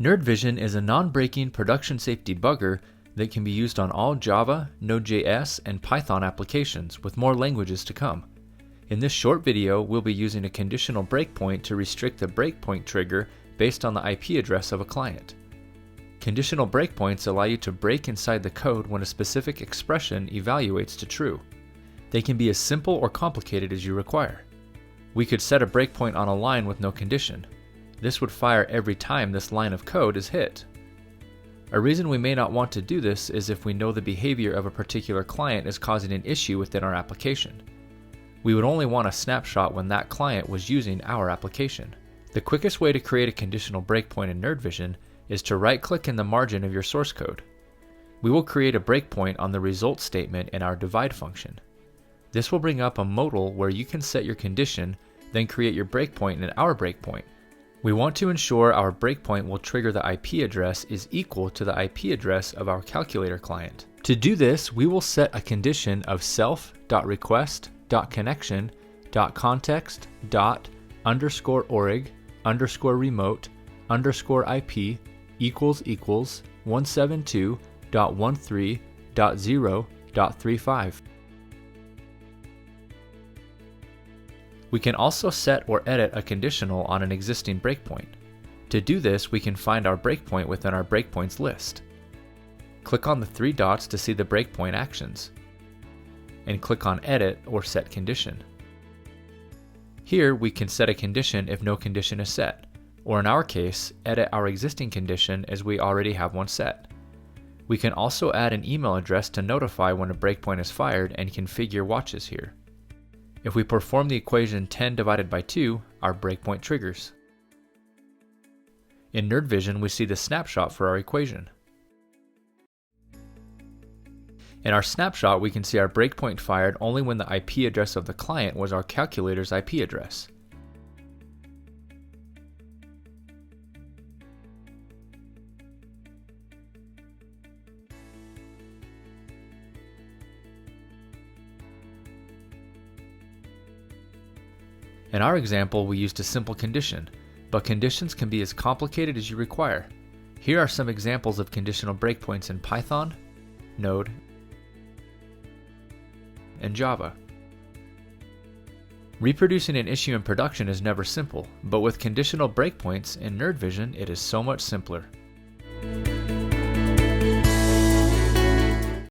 nerd.vision is a non-breaking production-safe debugger that can be used on all Java, Node.js, and Python applications, with more languages to come. In this short video, we'll be using a conditional breakpoint to restrict the breakpoint trigger based on the IP address of a client. Conditional breakpoints allow you to break inside the code when a specific expression evaluates to true. They can be as simple or complicated as you require. We could set a breakpoint on a line with no condition. This would fire every time this line of code is hit. A reason we may not want to do this is if we know the behavior of a particular client is causing an issue within our application. We would only want a snapshot when that client was using our application. The quickest way to create a conditional breakpoint in nerd.vision is to right-click in the margin of your source code. We will create a breakpoint on the result statement in our divide function. This will bring up a modal where you can set your condition, then create your breakpoint in our breakpoint. We want to ensure our breakpoint will trigger the IP address is equal to the IP address of our calculator client. To do this, we will set a condition of self.request.connection.context._org_remote_IP == 172.13.0.35. We can also set or edit a conditional on an existing breakpoint. To do this, we can find our breakpoint within our breakpoints list. Click on the three dots to see the breakpoint actions, and click on Edit or Set Condition. Here we can set a condition if no condition is set, or in our case, edit our existing condition as we already have one set. We can also add an email address to notify when a breakpoint is fired and configure watches here. If we perform the equation 10 divided by 2, our breakpoint triggers. In nerd.vision, we see the snapshot for our equation. In our snapshot, we can see our breakpoint fired only when the IP address of the client was our calculator's IP address. In our example, we used a simple condition, but conditions can be as complicated as you require. Here are some examples of conditional breakpoints in Python, Node, and Java. Reproducing an issue in production is never simple, but with conditional breakpoints in nerd.vision, it is so much simpler.